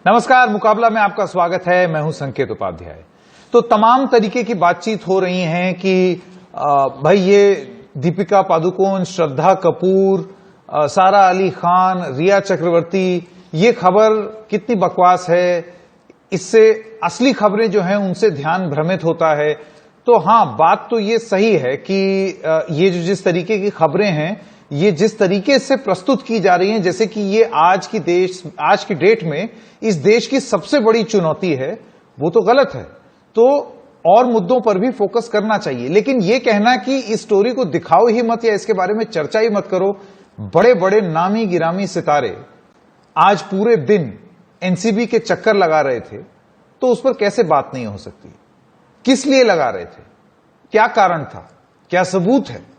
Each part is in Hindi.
नमस्कार, मुकाबला में आपका स्वागत है। मैं हूं संकेत उपाध्याय। तो तमाम तरीके की बातचीत हो रही हैं कि भाई ये दीपिका पादुकोण, श्रद्धा कपूर, सारा अली खान, रिया चक्रवर्ती, ये खबर कितनी बकवास है, इससे असली खबरें जो हैं उनसे ध्यान भ्रमित होता है। तो हाँ, बात तो ये सही है कि ये जो जिस तरीके की खबरें हैं, ये जिस तरीके से प्रस्तुत की जा रही हैं, जैसे कि ये आज की डेट में इस देश की सबसे बड़ी चुनौती है, वो तो गलत है। तो और मुद्दों पर भी फोकस करना चाहिए, लेकिन ये कहना कि इस स्टोरी को दिखाओ ही मत या इसके बारे में चर्चा ही मत करो। बड़े बड़े नामी गिरामी सितारे आज पूरे दिन एनसीबी के चक्कर लगा रहे थे, तो उस पर कैसे बात नहीं हो सकती? किस लिए लगा रहे थे? क्या कारण था? क्या सबूत है?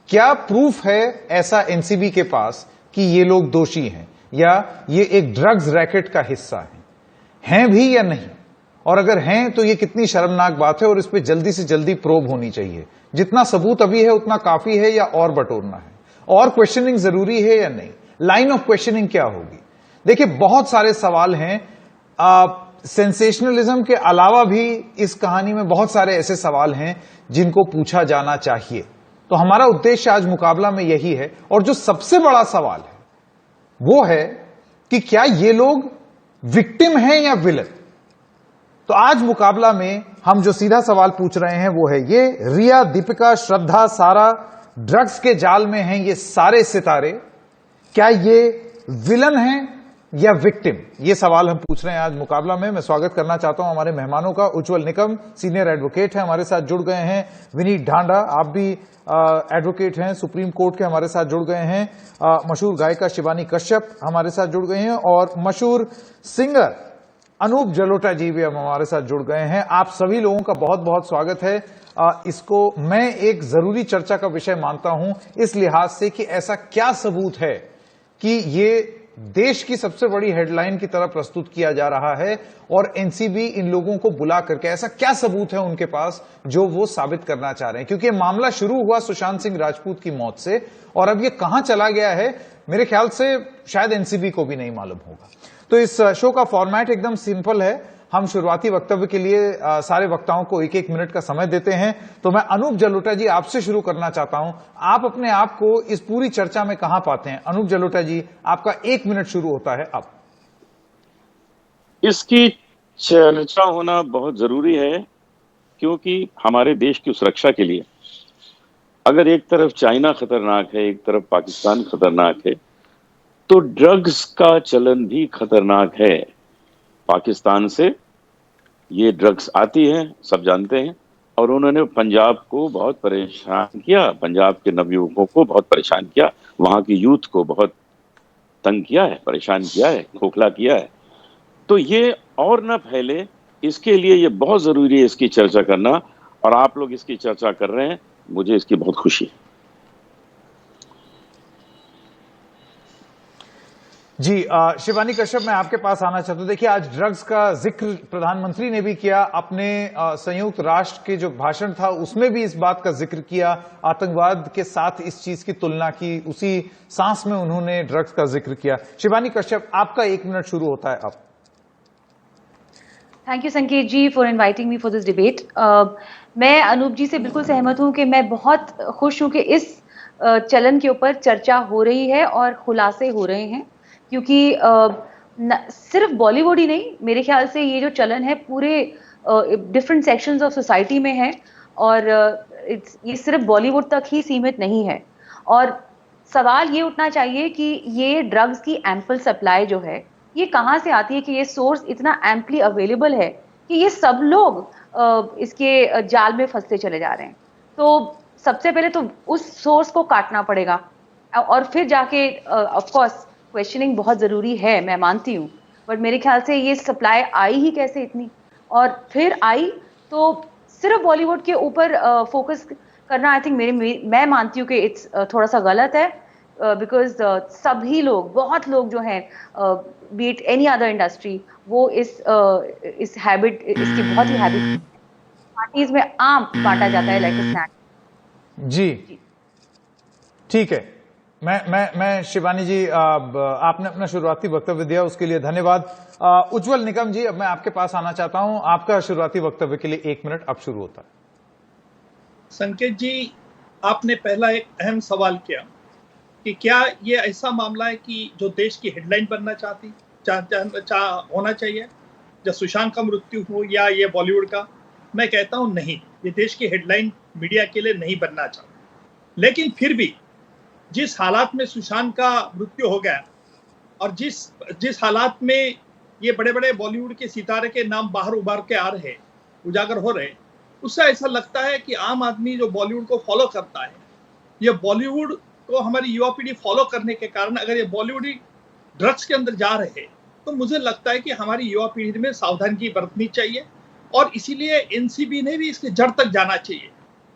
क्या प्रूफ है ऐसा एनसीबी के पास कि ये लोग दोषी हैं या ये एक ड्रग्स रैकेट का हिस्सा हैं भी या नहीं? और अगर हैं तो ये कितनी शर्मनाक बात है और इस पे जल्दी से जल्दी प्रोब होनी चाहिए। जितना सबूत अभी है उतना काफी है या और बटोरना है? और क्वेश्चनिंग जरूरी है या नहीं? लाइन ऑफ क्वेश्चनिंग क्या होगी? देखिए, बहुत सारे सवाल हैं। सेंसेशनलिज्म के अलावा भी इस कहानी में बहुत सारे ऐसे सवाल हैं जिनको पूछा जाना चाहिए। तो हमारा उद्देश्य आज मुकाबला में यही है। और जो सबसे बड़ा सवाल है वो है कि क्या ये लोग विक्टिम हैं या विलन? तो आज मुकाबला में हम जो सीधा सवाल पूछ रहे हैं वो है ये: रिया, दीपिका, श्रद्धा, सारा ड्रग्स के जाल में हैं ये सारे सितारे, क्या ये विलन हैं या विक्टिम? ये सवाल हम पूछ रहे हैं आज मुकाबला में। मैं स्वागत करना चाहता हूं हमारे मेहमानों का। उज्जवल निकम सीनियर एडवोकेट है, हमारे साथ जुड़ गए हैं। विनीत ढांडा, आप भी एडवोकेट हैं, सुप्रीम कोर्ट के, हमारे साथ जुड़ गए हैं। मशहूर गायिका शिवानी कश्यप हमारे साथ जुड़ गए हैं और मशहूर सिंगर अनूप जलोटा जी भी हमारे साथ जुड़ गए हैं। आप सभी लोगों का बहुत बहुत स्वागत है। इसको मैं एक जरूरी चर्चा का विषय मानता हूं इस लिहाज से कि ऐसा क्या सबूत है कि ये देश की सबसे बड़ी हेडलाइन की तरह प्रस्तुत किया जा रहा है और एनसीबी इन लोगों को बुला करके ऐसा क्या सबूत है उनके पास जो वो साबित करना चाह रहे हैं? क्योंकि ये मामला शुरू हुआ सुशांत सिंह राजपूत की मौत से और अब ये कहां चला गया है मेरे ख्याल से शायद एनसीबी को भी नहीं मालूम होगा। तो इस शो का फॉर्मेट एकदम सिंपल है। हम शुरुआती वक्तव्य के लिए सारे वक्ताओं को एक एक मिनट का समय देते हैं। तो मैं अनूप जलोटा जी आपसे शुरू करना चाहता हूं। आप अपने आप को इस पूरी चर्चा में कहां पाते हैं? अनूप जलोटा जी, आपका 1 मिनट शुरू होता है अब। इसकी चर्चा होना बहुत जरूरी है क्योंकि हमारे देश की सुरक्षा के लिए अगर एक तरफ चाइना खतरनाक है, एक तरफ पाकिस्तान खतरनाक है, तो ड्रग्स का चलन भी खतरनाक है। पाकिस्तान से ये ड्रग्स आती है, सब जानते हैं, और उन्होंने पंजाब को बहुत परेशान किया, पंजाब के नवयुवकों को बहुत परेशान किया, वहां की यूथ को बहुत तंग किया है, परेशान किया है, खोखला किया है। तो ये और न फैले, इसके लिए ये बहुत जरूरी है इसकी चर्चा करना, और आप लोग इसकी चर्चा कर रहे हैं, मुझे इसकी बहुत खुशी है। जी, शिवानी कश्यप, मैं आपके पास आना चाहता हूं। देखिए, आज ड्रग्स का जिक्र प्रधानमंत्री ने भी किया, अपने संयुक्त राष्ट्र के जो भाषण था उसमें भी इस बात का जिक्र किया, आतंकवाद के साथ इस चीज की तुलना की, उसी सांस में उन्होंने ड्रग्स का जिक्र किया। शिवानी कश्यप, आपका 1 मिनट शुरू होता है अब। Thank you Sanket ji for inviting me for this debate. मैं अनूप जी से बिल्कुल सहमत हूं कि मैं बहुत खुश हूं कि इस चलन के ऊपर चर्चा हो रही है और खुलासे हो रहे हैं, क्योंकि सिर्फ बॉलीवुड ही नहीं, मेरे ख्याल से ये जो चलन है पूरे डिफरेंट सेक्शंस ऑफ सोसाइटी में है और ये सिर्फ बॉलीवुड तक ही सीमित नहीं है। और सवाल ये उठना चाहिए कि ये ड्रग्स की एम्पल सप्लाई जो है ये कहाँ से आती है कि ये सोर्स इतना एम्पली अवेलेबल है कि ये सब लोग इसके जाल में फंसते चले जा रहे हैं। तो सबसे पहले तो उस सोर्स को काटना पड़ेगा और फिर जाके ऑफ कोर्स क्वेश्चनिंग बहुत ज़रूरी है, मैं मानती हूँ, बट मेरे ख्याल से ये सप्लाई आई ही कैसे इतनी, और फिर आई तो सिर्फ बॉलीवुड के ऊपर फोकस करना आई थिंक मैं मानती हूँ कि इट्स थोड़ा सा गलत है, बिकॉज सभी लोग, बहुत लोग जो हैं, B it any other industry, वो इस हैबिट, इसकी बहुत ही हैबिट पार्टीज में आम बांटा जाता है लाइक स्नैक। जी, ठीक है। मैं शिवानी जी, आपने अपना शुरुआती वक्तव्य दिया, उसके लिए धन्यवाद। उज्जवल निकम जी, अब मैं आपके पास आना चाहता हूं। आपका शुरुआती वक्तव्य के लिए 1 मिनट अब शुरू होता है। संकेत जी, आपने पहला एक अहम सवाल किया कि क्या ये ऐसा मामला है कि जो देश की हेडलाइन बनना होना चाहिए, जब सुशांत का मृत्यु हो या ये बॉलीवुड का। मैं कहता हूं नहीं, ये देश की हेडलाइन मीडिया के लिए नहीं बनना चाहता। लेकिन फिर भी जिस हालात में सुशांत का मृत्यु हो गया और जिस हालात में ये बड़े बड़े बॉलीवुड के सितारे के नाम बाहर उभार के आ रहे, उजागर हो रहे, उससे ऐसा लगता है कि आम आदमी जो बॉलीवुड को फॉलो करता है, ये बॉलीवुड को हमारी युवा पीढ़ी फॉलो करने के कारण अगर ये बॉलीवुड ड्रग्स के अंदर जा रहे हैं, तो मुझे लगता है कि हमारी युवा पीढ़ी में सावधानी बरतनी चाहिए और इसीलिए एनसीबी ने भी इसके जड़ तक जाना चाहिए।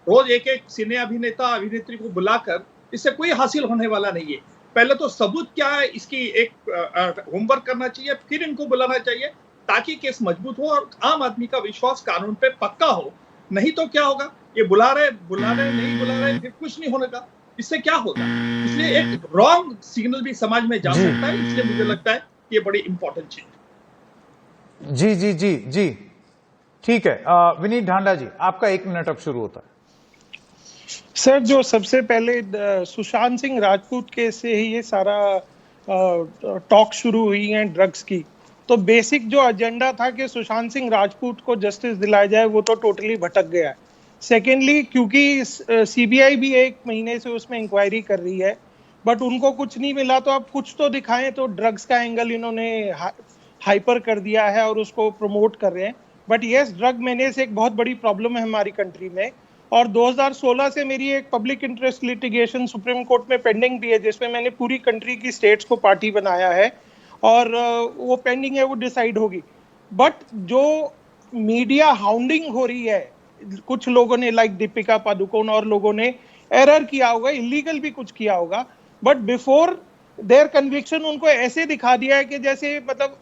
रोज एक एक सिने अभिनेता अभिनेत्री को बुलाकर इससे कोई हासिल होने वाला नहीं है। पहले तो सबूत क्या है इसकी एक होमवर्क करना चाहिए, फिर इनको बुलाना चाहिए ताकि केस मजबूत हो और आम आदमी का विश्वास कानून पे पक्का हो। नहीं तो क्या होगा, ये बुला रहे नहीं बुला रहे, फिर कुछ नहीं होने का, इससे क्या होगा। इसलिए एक रॉन्ग सिग्नल भी समाज में जा सकता है, इसलिए मुझे लगता है ये बड़ी इंपॉर्टेंट चीज है। जी जी जी जी, ठीक है। विनीत ढांडा जी, आपका 1 मिनट अब शुरू होता है। सर, जो सबसे पहले सुशांत सिंह राजपूत केस से ही ये सारा टॉक शुरू हुई है ड्रग्स की, तो बेसिक जो एजेंडा था कि सुशांत सिंह राजपूत को जस्टिस दिलाया जाए, वो तो टोटली भटक गया है। सेकेंडली, क्योंकि सीबीआई भी 1 महीने से उसमें इंक्वायरी कर रही है, बट उनको कुछ नहीं मिला, तो अब कुछ तो दिखाएं। तो ड्रग्स का एंगल इन्होंने हाइपर कर दिया है और उसको प्रमोट कर रहे हैं। बट यस, ड्रग मेनेस एक बहुत बड़ी प्रॉब्लम है हमारी कंट्री में, और 2016 से मेरी एक public interest litigation supreme court में पेंडिंग भी है, जिसमें मैंने पूरी कंट्री की स्टेट्स को पार्टी बनाया है, और वो पेंडिंग है, वो डिसाइड होगी। बट जो मीडिया हाउंडिंग हो रही है, कुछ लोगों ने लाइक दीपिका पादुकोण और लोगों ने एरर किया होगा, इलीगल भी कुछ किया होगा, बट बिफोर देयर कन्विक्शन उनको ऐसे दिखा दिया है कि जैसे मतलब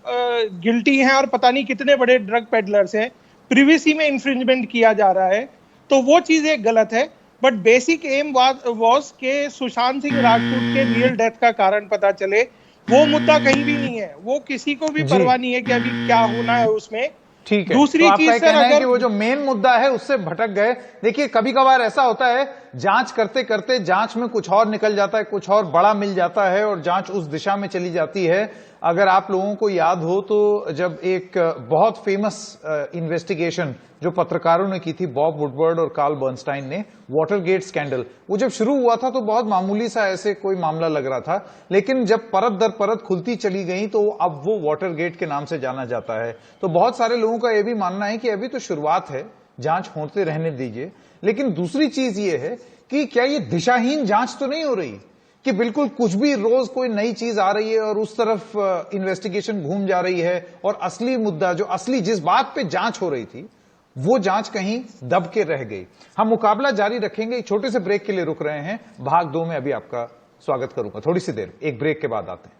गिल्टी हैं और पता नहीं कितने बड़े ड्रग पेडलर्स हैं। प्रिवेसी में इंफ्रिंजमेंट किया जा रहा है, तो वो चीज एक गलत है। बट बेसिक एम वाज के सुशांत सिंह राजपूत के रियल डेथ का कारण पता चले। वो मुद्दा कहीं भी नहीं है, वो किसी को भी परवाह नहीं है कि अभी क्या होना है उसमें। ठीक है, दूसरी तो चीज आपका सर, कहना है अगर कि वो जो मेन मुद्दा है उससे भटक गए। देखिए, कभी कभार ऐसा होता है, जांच करते करते जांच में कुछ और निकल जाता है, कुछ और बड़ा मिल जाता है और जांच उस दिशा में चली जाती है। अगर आप लोगों को याद हो तो जब एक बहुत फेमस इन्वेस्टिगेशन जो पत्रकारों ने की थी, बॉब वुडवर्ड और कार्ल बर्नस्टाइन ने, वाटरगेट स्कैंडल, वो जब शुरू हुआ था तो बहुत मामूली सा ऐसे कोई मामला लग रहा था, लेकिन जब परत दर परत खुलती चली गई तो अब वो वाटरगेट के नाम से जाना जाता है। तो बहुत सारे लोगों का यह भी मानना है कि अभी तो शुरुआत है, जांच होते रहने दीजिए। लेकिन दूसरी चीज ये है कि क्या ये दिशाहीन जांच तो नहीं हो रही कि बिल्कुल कुछ भी रोज कोई नई चीज आ रही है और उस तरफ इन्वेस्टिगेशन घूम जा रही है, और असली मुद्दा, जो असली जिस बात पे जांच हो रही थी, वो जांच कहीं दब के रह गई। हम मुकाबला जारी रखेंगे, एक छोटे से ब्रेक के लिए रुक रहे हैं। भाग 2 में अभी आपका स्वागत करूंगा, थोड़ी सी देर, एक ब्रेक के बाद आते हैं।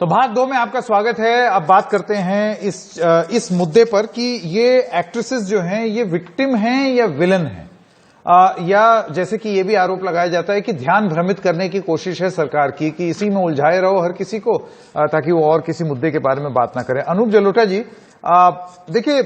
तो भाग 2 में आपका स्वागत है। अब बात करते हैं इस मुद्दे पर कि ये एक्ट्रेसेस जो हैं, ये विक्टिम हैं या विलन हैं, या जैसे कि ये भी आरोप लगाया जाता है कि ध्यान भ्रमित करने की कोशिश है सरकार की कि इसी में उलझाए रहो हर किसी को, ताकि वो और किसी मुद्दे के बारे में बात ना करें। अनूप जलोटा जी, देखिए,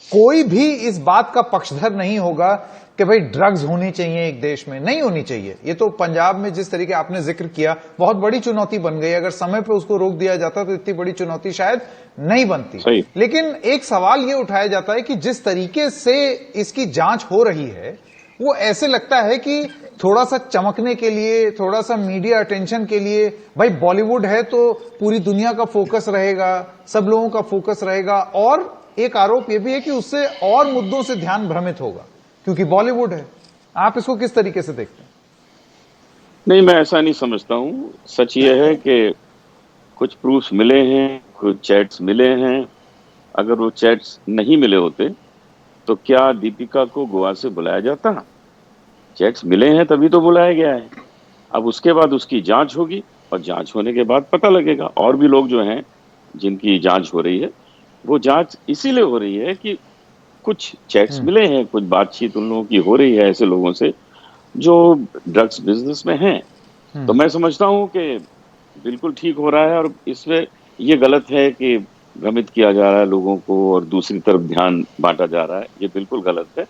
कोई भी इस बात का पक्षधर नहीं होगा कि भाई ड्रग्स होनी चाहिए एक देश में, नहीं होनी चाहिए। ये तो पंजाब में जिस तरीके आपने जिक्र किया, बहुत बड़ी चुनौती बन गई। अगर समय पे उसको रोक दिया जाता तो इतनी बड़ी चुनौती शायद नहीं बनती। लेकिन एक सवाल ये उठाया जाता है कि जिस तरीके से इसकी जांच हो रही है, वो ऐसे लगता है कि थोड़ा सा चमकने के लिए, थोड़ा सा मीडिया अटेंशन के लिए, भाई बॉलीवुड है तो पूरी दुनिया का फोकस रहेगा, सब लोगों का फोकस रहेगा, और एक आरोप यह भी है कि उससे और मुद्दों से ध्यान भ्रमित होगा क्योंकि बॉलीवुड है। आप इसको किस तरीके से देखते हैं? नहीं, मैं ऐसा नहीं समझता हूँ। सच ये है कि कुछ प्रूफ्स मिले हैं, कुछ चैट्स मिले हैं। अगर वो चैट्स नहीं मिले होते तो क्या दीपिका को गोवा से बुलाया जाता? चेक्स मिले हैं तभी तो बुलाया गया है। अब उसके बाद उसकी जांच होगी और जांच होने के बाद पता लगेगा। और भी लोग जो हैं जिनकी जांच हो रही है, वो जांच इसीलिए हो रही है कि कुछ चेक्स मिले हैं, कुछ बातचीत उन लोगों की हो रही है ऐसे लोगों से जो ड्रग्स बिजनेस में हैं। तो मैं समझता हूं कि बिल्कुल ठीक हो रहा है, और इसमें ये गलत है कि भ्रमित किया जा रहा है लोगों को और दूसरी तरफ ध्यान बांटा जा रहा है, ये बिल्कुल गलत है।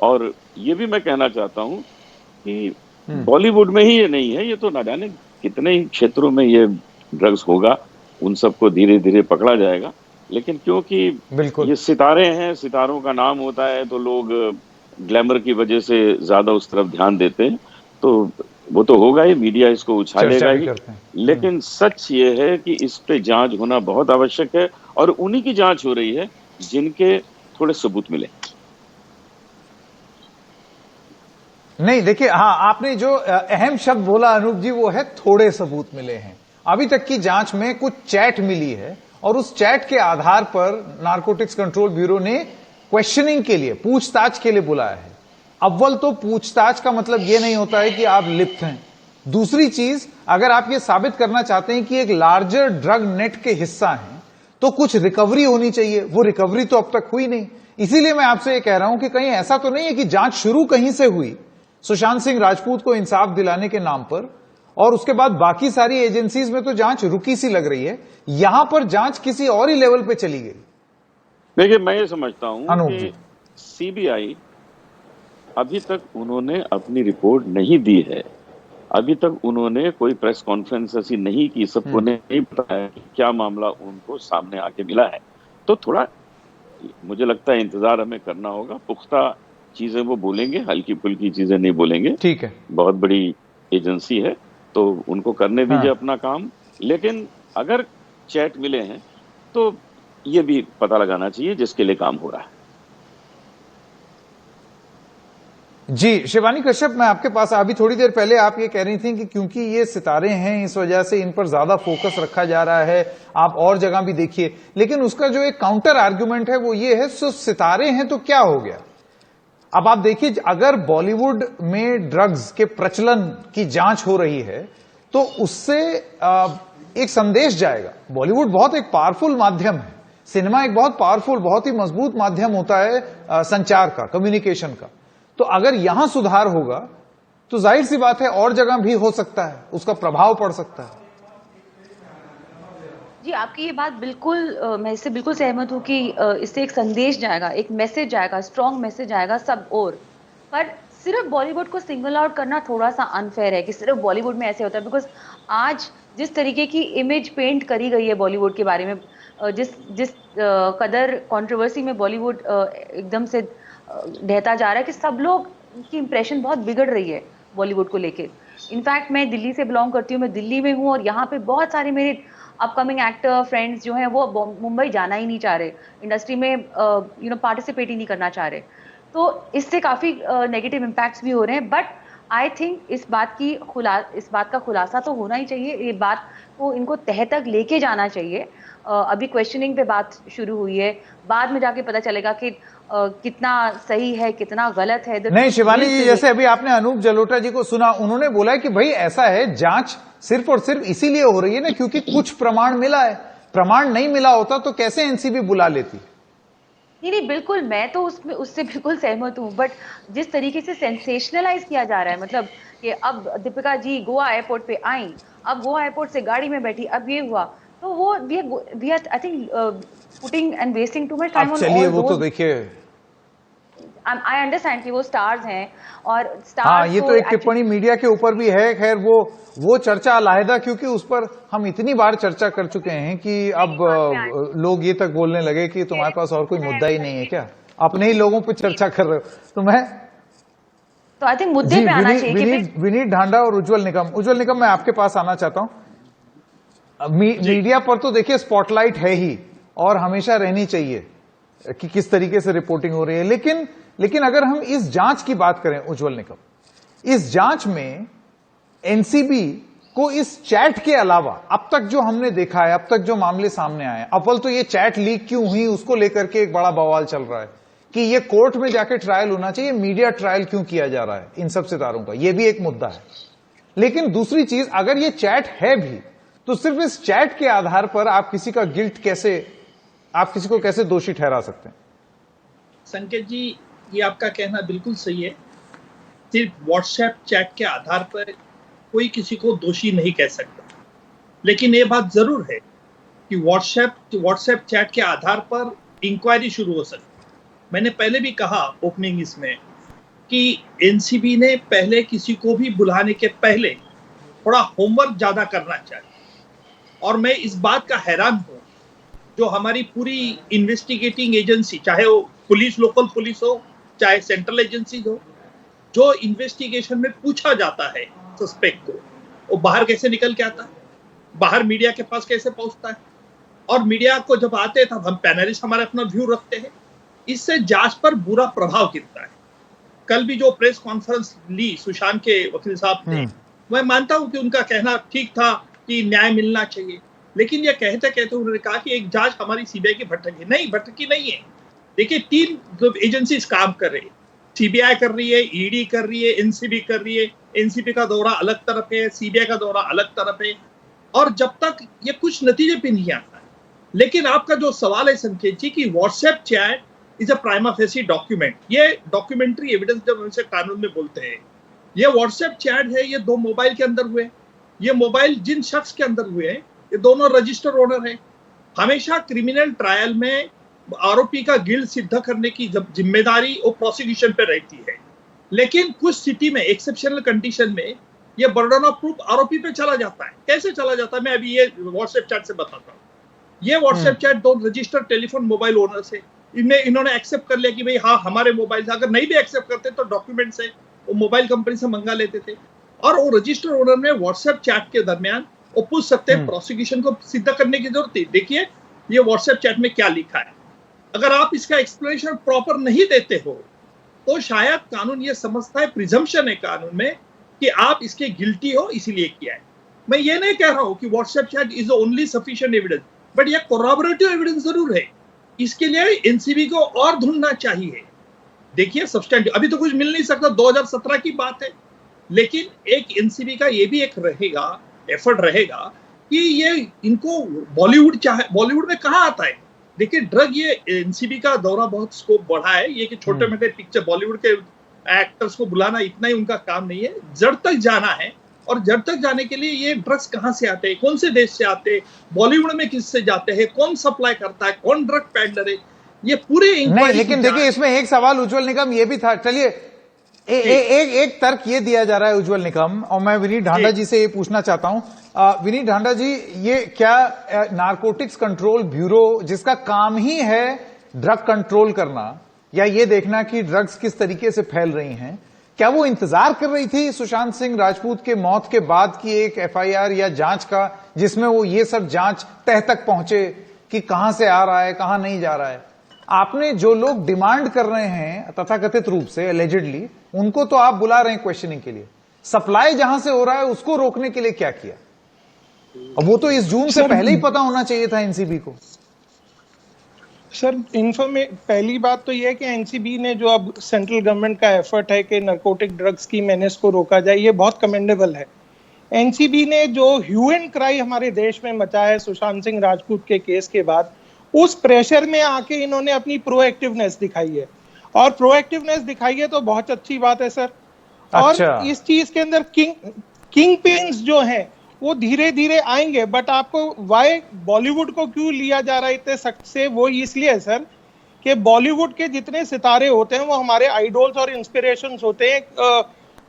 और ये भी मैं कहना चाहता हूं कि बॉलीवुड में ही ये नहीं है, ये तो ना जाने कितने ही क्षेत्रों में ये ड्रग्स होगा, उन सबको धीरे धीरे पकड़ा जाएगा। लेकिन क्योंकि बिल्कुल ये सितारे हैं, सितारों का नाम होता है, तो लोग ग्लैमर की वजह से ज्यादा उस तरफ ध्यान देते हैं, तो वो तो होगा ही, मीडिया इसको उछालेगा चर्चा भी ही। करते हैं। लेकिन सच ये है कि इस पे जांच होना बहुत आवश्यक है, और उन्हीं की जांच हो रही है जिनके थोड़े सबूत मिले। नहीं देखिए, हाँ, आपने जो अहम शब्द बोला अनूप जी, वो है थोड़े सबूत मिले हैं। अभी तक की जांच में कुछ चैट मिली है, और उस चैट के आधार पर नारकोटिक्स कंट्रोल ब्यूरो ने क्वेश्चनिंग के लिए, पूछताछ के लिए बुलाया है। अव्वल तो पूछताछ का मतलब यह नहीं होता है कि आप लिप्त हैं। दूसरी चीज, अगर आप ये साबित करना चाहते हैं कि एक लार्जर ड्रग नेट के हिस्सा हैं, तो कुछ रिकवरी होनी चाहिए। वो रिकवरी तो अब तक हुई नहीं। इसीलिए मैं आपसे ये कह रहा हूं कि कहीं ऐसा तो नहीं है कि जांच शुरू कहीं से हुई सुशांत सिंह राजपूत को इंसाफ दिलाने के नाम पर, और उसके बाद बाकी सारी एजेंसीज में तो जांच रुकी सी लग रही है, यहां पर जांच किसी और ही लेवल पे चली गई। देखिए, मैं ये समझता हूं अनूप कि जी, सीबीआई अभी तक उन्होंने अपनी रिपोर्ट नहीं दी है। अभी तक उन्होंने कोई प्रेस कॉन्फ्रेंस ऐसी नहीं की, सबको नहीं पता है कि क्या मामला उनको सामने आके मिला है। तो थोड़ा मुझे लगता है इंतजार हमें करना होगा। पुख्ता चीजें वो बोलेंगे, हल्की फुल्की चीजें नहीं बोलेंगे। ठीक है। बहुत बड़ी एजेंसी है, तो उनको करने दीजिए हाँ। अपना काम। लेकिन अगर चैट मिले हैं तो ये भी पता लगाना चाहिए जिसके लिए काम हो रहा है। जी, शिवानी कश्यप, मैं आपके पास, अभी थोड़ी देर पहले आप ये कह रही थी कि क्योंकि ये सितारे हैं इस वजह से इन पर ज्यादा फोकस रखा जा रहा है, आप और जगह भी देखिए। लेकिन उसका जो एक काउंटर आर्ग्यूमेंट है वो ये है, सितारे हैं तो क्या हो गया। अब आप देखिए, अगर बॉलीवुड में ड्रग्स के प्रचलन की जांच हो रही है तो उससे एक संदेश जाएगा। बॉलीवुड बहुत एक पावरफुल माध्यम है, सिनेमा एक बहुत पावरफुल, बहुत ही मजबूत माध्यम होता है संचार का, कम्युनिकेशन का। तो अगर यहां सुधार होगा तो जाहिर सी बात है और जगह भी हो सकता है, उसका प्रभाव पड़ सकता है। जी, आपकी ये बात बिल्कुल मैं इससे बिल्कुल सहमत हूँ कि इससे एक संदेश जाएगा, एक मैसेज जाएगा, स्ट्रॉन्ग मैसेज जाएगा सब ओर। पर सिर्फ बॉलीवुड को सिंगल आउट करना थोड़ा-सा अनफेयर है कि सिर्फ बॉलीवुड में ऐसे होता है, बिकॉज़ आज जिस तरीके की इमेज पेंट करी गई है बॉलीवुड के बारे में, जिस जिस कदर कंट्रोवर्सी में बॉलीवुड एकदम से ढहता जा रहा है कि सब लोग की इंप्रेशन बहुत बिगड़ रही है बॉलीवुड को लेके। इनफैक्ट मैं दिल्ली से बिलोंग करती हूँ, मैं दिल्ली में हूँ, और यहाँ पे बहुत सारे मेरे अपकमिंग एक्टर फ्रेंड्स जो हैं वो मुंबई जाना ही नहीं चाह रहे, इंडस्ट्री में पार्टिसिपेट ही नहीं करना चाह रहे। तो इससे काफ़ी नेगेटिव इम्पैक्ट्स भी हो रहे हैं। बट आई थिंक इस बात का खुलासा तो होना ही चाहिए, ये बात को इनको तह तक लेके जाना चाहिए। अभी क्वेश्चनिंग पे बात शुरू हुई है, बाद में जाके पता चलेगा कि कितना सही है, कितना गलत है। नहीं शिवानी जी, जैसे अभी आपने अनूप जलोटा जी को सुना, उन्होंने बोला कि भाई ऐसा है, जांच सिर्फ और सिर्फ इसीलिए हो रही है ना क्योंकि कुछ प्रमाण मिला है। प्रमाण नहीं मिला होता तो कैसे एनसीबी बुला लेती। नहीं, बिल्कुल, मैं तो उससे बिल्कुल सहमत हूँ। बट जिस तरीके से सेंसेशनलाइज किया जा रहा है, मतलब कि अब दीपिका जी गोवा एयरपोर्ट पे आई, अब गोवा एयरपोर्ट से गाड़ी में बैठी, अब ये हुआ, तो वो we are I think putting and wasting too much time अब ऑन चलिए, ऑल वो तो दोस। देखिए, आई अंडरस्टैंड कि वो स्टार्स हैं और स्टार्स। हाँ, ये तो एक टिप्पणी मीडिया के ऊपर भी है। खैर वो चर्चा अलहदा, क्योंकि उस पर हम इतनी बार चर्चा कर चुके हैं कि अब लोग ये तक बोलने लगे कि तुम्हारे पास और कोई मुद्दा ही नहीं है क्या, अपने ही लोगों पर चर्चा कर रहे हो। तो आई थिंक मुद्दे पे आना चाहिए। विनीत ढांडा और उज्जवल निकम, मैं आपके पास आना चाहता हूं। मीडिया पर तो देखिए स्पॉटलाइट है ही और हमेशा रहनी चाहिए कि किस तरीके से रिपोर्टिंग हो रही है, लेकिन अगर हम इस जांच की बात करें उज्जवल निकम, इस जांच में एनसीबी को इस चैट के अलावा अब तक जो हमने देखा है, अब तक जो मामले सामने आए हैं, अव्वल तो ये चैट लीक क्यों हुई उसको लेकर के एक बड़ा बवाल चल रहा है। कि ये कोर्ट में जाके ट्रायल होना चाहिए, मीडिया ट्रायल क्यों किया जा रहा है इन सब सितारों का, ये भी एक मुद्दा है। लेकिन दूसरी चीज, अगर ये चैट है भी तो सिर्फ इस चैट के आधार पर आप किसी का गिल्ट कैसे, आप किसी को कैसे दोषी ठहरा सकते हैं? संकेत जी, ये आपका कहना बिल्कुल सही है। सिर्फ व्हाट्सएप चैट के आधार पर कोई किसी को दोषी नहीं कह सकता, लेकिन ये बात जरूर है कि व्हाट्सएप चैट के आधार पर इंक्वायरी शुरू हो सकती है। मैंने पहले भी कहा ओपनिंग इसमें कि एनसीबी ने पहले किसी को भी बुलाने के पहले थोड़ा होमवर्क ज्यादा करना चाहिए। और मैं इस बात का हैरान हूं, जो हमारी पूरी इन्वेस्टिगेटिंग एजेंसी, चाहे वो पुलिस, लोकल पुलिस हो, चाहे सेंट्रल एजेंसी हो, जो इन्वेस्टिगेशन में पूछा जाता है सस्पेक्ट को, वो बाहर कैसे निकल के आता है, बाहर मीडिया के पास कैसे पहुंचता है, और मीडिया को जब आते हैं तब हम पैनलिस्ट हमारे अपना व्यू रखते हैं। इससे जांच पर बुरा प्रभाव गिरता है। कल भी जो प्रेस कॉन्फ्रेंस ली सुशांत के वकील साहब ने, मैं मानता हूं कि उनका कहना ठीक था कि न्याय मिलना चाहिए, लेकिन ये कहते कहते उन्होंने कहा कि एक जांच हमारी सीबीआई की भटकी नहीं है। देखिए, 3 एजेंसीज काम कर रही है, सीबीआई कर रही है, ईडी कर रही है, एनसीबी कर रही है। एनसीबी का दौरा अलग तरफ है, सीबीआई का दौरा अलग तरफ है, और जब तक ये कुछ नतीजे पे नहीं आता है। लेकिन आपका जो सवाल है संकेत जी कि WhatsApp chat is a prima facie document, ये डॉक्यूमेंट्री एविडेंस जब उनसे कानून में बोलते हैं, ये व्हाट्सएप चैट है, ये 2 मोबाइल के अंदर हुए, ये मोबाइल जिन शख्स के अंदर हुए हैं ये दोनों रजिस्टर ओनर हैं। हमेशा क्रिमिनल ट्रायल में आरोपी का गिल्ट सिद्ध करने की जब जिम्मेदारी वो प्रोसिक्यूशन पे रहती है, लेकिन कुछ स्थिति में, एक्सेप्शनल कंडीशन में, ये बर्डन ऑफ प्रूफ आरोपी पे चला जाता है। कैसे चला जाता है, मैं अभी ये व्हाट्सएप चैट से बताता हूँ। ये WhatsApp chat 2 registered telephone mobile owner से इन्होंने एक्सेप्ट कर लिया कि भाई हाँ हमारे मोबाइल से, अगर नहीं भी एक्सेप्ट करते तो डॉक्यूमेंट से वो मोबाइल कंपनी से मंगा लेते थे, और वो रजिस्टर ओनर में व्हाट्सएप चैट के दरमियान वो पूछ सकते हैं, प्रोसिक्यूशन को सिद्ध करने की जरूरत है, देखिए ये व्हाट्सएप चैट में क्या लिखा है। अगर आप इसका एक्सप्लेनेशन प्रॉपर नहीं देते हो तो शायद कानून ये समझता है, प्रिजम्पशन है कानून में, कि आप इसके गिल्टी हो इसीलिए किया है। मैं ये नहीं कह रहा हूं कि WhatsApp chat is only sufficient evidence, but ये कोरॉबरेटिव एविडेंस जरूर है। इसके लिए एनसीबी को और ढूंढना चाहिए। देखिए, सब्सटेंटिव अभी तो कुछ मिल नहीं सकता, 2017 की बात है, लेकिन एक एनसीबी का ये भी एक एफर्ट रहेगा कि ये इनको बॉलीवुड में कहाँ आता है। देखिए, ड्रग, ये एनसीबी का दौरा बहुत स्कोप बढ़ा है, ये कि छोटे मोटे पिक्चर बॉलीवुड के एक्टर्स को बुलाना इतना ही उनका काम नहीं है, जड़ तक जाना है। और जड़ तक जाने के लिए ये ड्रग्स कहाँ से आते हैं, कौन से देश से आते हैं, बॉलीवुड में किससे जाते हैं, कौन सप्लाई करता है, कौन ड्रग पैडलर है, ये पूरे नहीं। लेकिन देखिए, इसमें एक सवाल उज्जवल निकम ये भी था। चलिए, एक तर्क ये दिया जा रहा है उज्जवल निकम, और मैं विनीत ढांडा जी से ये पूछना चाहता हूं। विनीत ढांडा जी, ये क्या नारकोटिक्स कंट्रोल ब्यूरो, जिसका काम ही है ड्रग कंट्रोल करना या ये देखना कि ड्रग्स किस तरीके से फैल रही हैं, क्या वो इंतजार कर रही थी सुशांत सिंह राजपूत के मौत के बाद की एक एफआईआर या जांच का, जिसमें वो ये सब जांच तह तक पहुंचे कि कहां से आ रहा है, कहां नहीं जा रहा है? आपने जो लोग डिमांड कर रहे हैं तथाकथित रूप से, एलिजिडली, उनको तो आप बुला रहे हैं क्वेश्चनिंग के लिए, सप्लाई जहां से हो रहा है उसको रोकने के लिए क्या किया? अब वो तो इस जून से पहले ही पता होना चाहिए था एनसीबी को। सर, पहली बात तो यह है कि एनसीबी ने जो अब सेंट्रल गवर्नमेंट का एफर्ट है कि नारकोटिक ड्रग्स की मेनेस को रोका जाए, ये बहुत कमेंडेबल है। एनसीबी ने जो ह्यू एंड क्राई हमारे देश में मचा है सुशांत सिंह राजपूत के केस के बाद, उस प्रेशर में आके इन्होंने अपनी प्रोएक्टिवनेस दिखाई है, और प्रोएक्टिवनेस दिखाई है तो बहुत अच्छी बात है सर। अच्छा। और इस चीज के अंदर किंग पिन्स जो हैं वो धीरे धीरे आएंगे, बट आपको वाई बॉलीवुड को क्यों लिया जा रहा है इतने सख्त से, वो इसलिए है सर कि बॉलीवुड के जितने सितारे होते हैं वो हमारे आइडल्स और इंस्पिरेशंस होते हैं।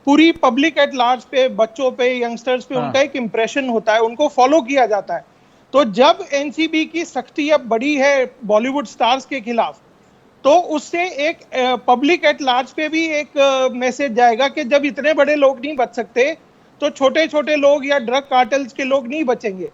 पूरी पब्लिक एट लार्ज पे, बच्चों पे, यंगस्टर्स पे उनका एक इंप्रेशन होता है, उनको फॉलो किया जाता है। तो जब एनसीबी की सख्ती अब बढ़ी है बॉलीवुड स्टार्स के खिलाफ, तो उससे एक पब्लिक एट लार्ज पे भी एक मैसेज जाएगा कि जब इतने बड़े लोग नहीं बच सकते तो छोटे छोटे लोग या ड्रग कार्टेल्स के लोग नहीं बचेंगे।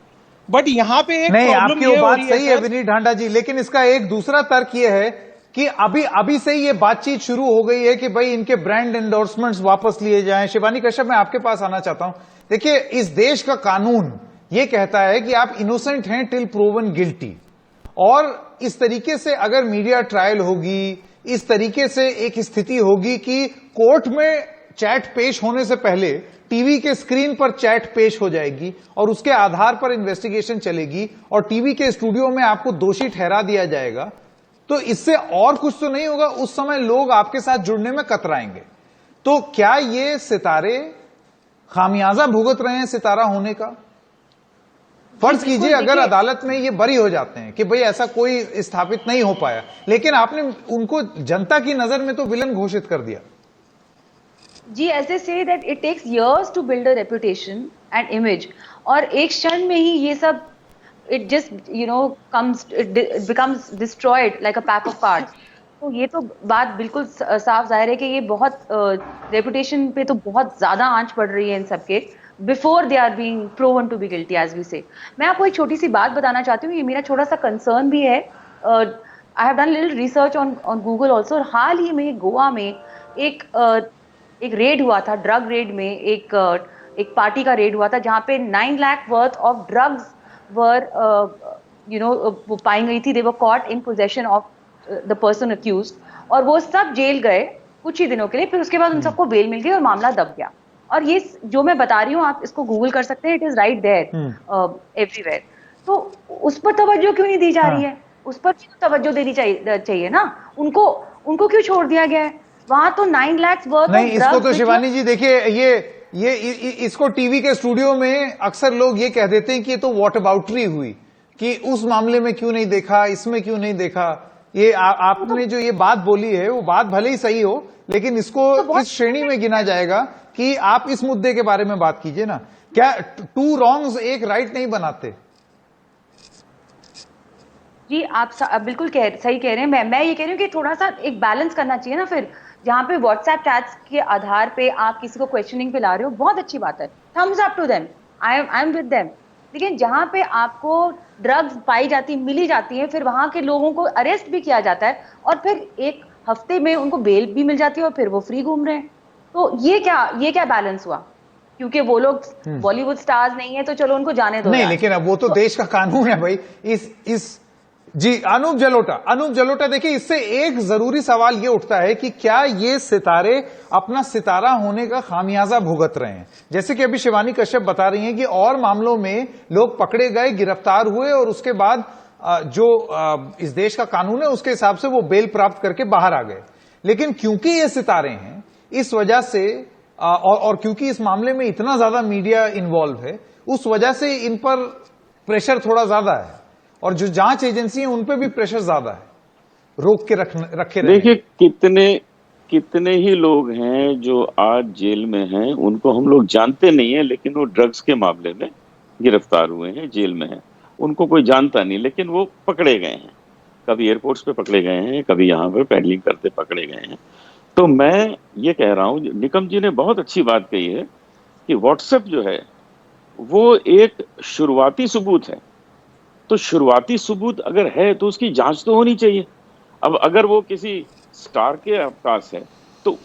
बट यहाँ पे एक नहीं, प्रॉब्लम आपकी ये वो हो बात रही सही है सर, विनीत ढांडा जी, लेकिन इसका एक दूसरा तर्क ये है कि अभी से ही ये बातचीत शुरू हो गई है कि भाई इनके ब्रांड एंडोर्समेंट्स वापस लिए जाएं। शिवानी कश्यप, मैं आपके पास आना चाहता हूं। देखिए, इस देश का कानून ये कहता है कि आप इनोसेंट हैं टिल प्रूवन गिल्टी, और इस तरीके से अगर मीडिया ट्रायल होगी इस तरीके से एक स्थिति होगी कि कोर्ट में चैट पेश होने से पहले टीवी के स्क्रीन पर चैट पेश हो जाएगी और उसके आधार पर इन्वेस्टिगेशन चलेगी और टीवी के स्टूडियो में आपको दोषी ठहरा दिया जाएगा, तो इससे और कुछ तो नहीं होगा। उस समय लोग आपके साथ जुड़ने में कतराएंगे। तो क्या ये सितारे खामियाजा भुगत रहे हैं सितारा होने का? फर्ज कीजिए अगर अदालत में ये बरी हो जाते हैं कि भाई ऐसा कोई स्थापित नहीं हो पाया, लेकिन आपने उनको जनता की नजर में तो विलन घोषित कर दिया। जी, as they say that it takes years to build a reputation and image, और एक क्षण में ही ये सब it just it becomes destroyed like a pack of cards। तो ये तो बात बिल्कुल साफ जाहिर है कि ये बहुत रेपुटेशन पे तो बहुत ज्यादा आंच पड़ रही है इन सबके, before they are being proven to be guilty as we say. मैं आपको एक छोटी सी बात बताना चाहती हूँ, ये मेरा छोटा सा कंसर्न भी है। I have done little research on Google also, और हाल ही में गोवा में एक रेड हुआ था, ड्रग रेड में एक पार्टी का रेड हुआ था जहाँ पे 9 lakh worth of drugs were वो पाई गई थी। They were caught in possession of the person accused, और वो सब जेल गए कुछ ही दिनों के लिए, फिर उसके बाद उन सबको बेल मिल गई और मामला दब गया। और ये जो मैं बता रही हूँ आप इसको गूगल कर सकते हैं, it is right there everywhere. तो उस पर तवज्जो क्यों नहीं दी जा रही है? उस पर तवज्जो देनी चाहिए ना। उनको क्यों छोड़ दिया गया है? वहां तो 9 लाख वर्थ नहीं, इसको तो शिवानी जी देखिए, ये इसको टीवी के स्टूडियो में अक्सर लोग ये कह देते हैं कि ये तो वॉट अबाउटरी हुई, कि उस मामले में क्यों नहीं देखा, इसमें क्यों नहीं देखा। ये आपने जो ये बात बोली है वो बात भले ही सही हो, लेकिन इसको इस श्रेणी में गिना जाएगा कि आप इस मुद्दे के बारे में बात कीजिए ना। क्या 2 रॉन्ग्स एक राइट नहीं बनाते? जी, आप बिल्कुल सही कह रहे हैं। मैं ये कह रही हूँ कि थोड़ा सा एक बैलेंस करना चाहिए ना। फिर जहाँ पे व्हाट्सएप चैट्स के आधार पे आप किसी को क्वेश्चनिंग पे ला रहे हो, बहुत अच्छी बात है, thumbs up to them, I am with them. लेकिन जहाँ पे आपको ड्रग्स पाई जाती मिली जाती है, फिर वहां के लोगों को अरेस्ट भी किया जाता है और फिर एक हफ्ते में उनको बेल भी मिल जाती है और फिर वो फ्री घूम रहे हैं, तो ये क्या बैलेंस हुआ? क्योंकि वो लोग बॉलीवुड स्टार्स नहीं है तो चलो उनको जाने दो। नहीं, लेकिन अब वो तो देश का कानून है भाई। इस जी, अनूप जलोटा देखिए, इससे एक जरूरी सवाल ये उठता है कि क्या ये सितारे अपना सितारा होने का खामियाजा भुगत रहे हैं? जैसे कि अभी शिवानी कश्यप बता रही हैं कि और मामलों में लोग पकड़े गए, गिरफ्तार हुए और उसके बाद जो इस देश का कानून है उसके हिसाब से वो बेल प्राप्त करके बाहर आ गए। लेकिन क्योंकि ये सितारे हैं, इस वजह से और क्योंकि इस मामले में इतना ज्यादा मीडिया इन्वॉल्व है, उस वजह से इन पर प्रेशर थोड़ा ज्यादा है और जो जांच एजेंसी है उन पे भी प्रेशर ज्यादा है, रोक के रखे रहे। देखिए कितने ही लोग हैं जो आज जेल में हैं, उनको हम लोग जानते नहीं है, लेकिन वो ड्रग्स के मामले में गिरफ्तार हुए हैं, जेल में हैं। उनको कोई जानता नहीं, लेकिन वो पकड़े गए हैं। कभी एयरपोर्ट्स पे पकड़े गए हैं, कभी यहाँ पे पैडलिंग करते पकड़े गए हैं। तो मैं ये कह रहा हूँ, निकम जी ने बहुत अच्छी बात कही है कि व्हाट्सएप जो है वो एक शुरुआती सबूत है। तो शुरुआती सबूत अगर है तो उसकी जांच तो होनी चाहिए। अब अगर वो किसी स्टार के पास है तो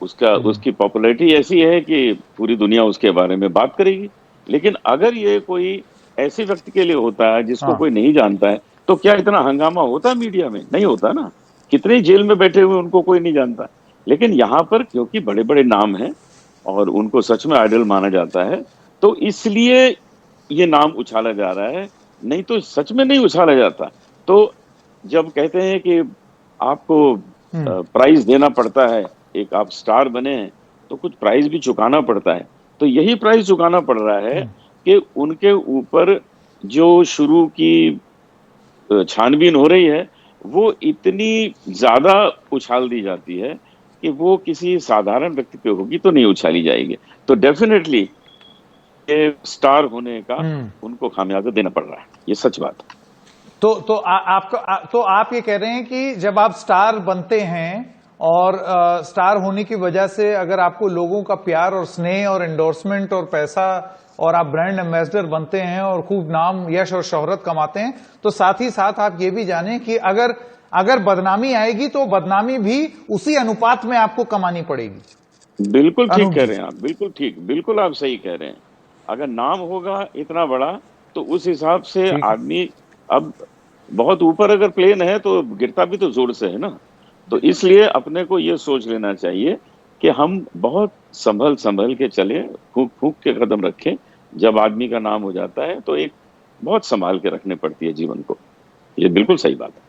उसकी पॉपुलैरिटी ऐसी है कि पूरी दुनिया उसके बारे में बात करेगी। लेकिन अगर ये कोई ऐसे व्यक्ति के लिए होता है जिसको कोई नहीं जानता है, तो क्या इतना हंगामा होता मीडिया में? नहीं होता ना। कितने जेल में बैठे हुए उनको कोई नहीं जानता। लेकिन यहाँ पर क्योंकि बड़े बड़े नाम हैं और उनको सच में आइडल माना जाता है, तो इसलिए ये नाम उछाला जा रहा है, नहीं तो सच में नहीं उछाला जाता। तो जब कहते हैं कि आपको प्राइज देना पड़ता है, एक आप स्टार बने हैं तो कुछ प्राइज भी चुकाना पड़ता है, तो यही प्राइज चुकाना पड़ रहा है कि उनके ऊपर जो शुरू की छानबीन हो रही है वो इतनी ज्यादा उछाल दी जाती है कि वो किसी साधारण व्यक्ति पे होगी तो नहीं उछाली जाएगी। तो डेफिनेटली स्टार होने का उनको खामियाजा देना पड़ रहा है, ये सच बात है। तो आप ये कह रहे हैं कि जब आप स्टार बनते हैं और स्टार होने की वजह से अगर आपको लोगों का प्यार और स्नेह और एंडोर्समेंट और पैसा और आप ब्रांड एम्बेसडर बनते हैं और खूब नाम, यश और शोहरत कमाते हैं, तो साथ ही साथ आप ये भी जानें कि अगर बदनामी आएगी तो बदनामी भी उसी अनुपात में आपको कमानी पड़ेगी। बिल्कुल ठीक कह रहे हैं आप, बिल्कुल ठीक, बिल्कुल आप सही कह रहे हैं। अगर नाम होगा इतना बड़ा तो उस हिसाब से आदमी, अब बहुत ऊपर अगर प्लेन है तो गिरता भी तो जोर से है ना। तो इसलिए अपने को ये सोच लेना चाहिए कि हम बहुत संभल के चलें, फूंक फूंक के कदम रखें। जब आदमी का नाम हो जाता है तो एक बहुत संभाल के रखने पड़ती है जीवन को। ये बिल्कुल सही बात है।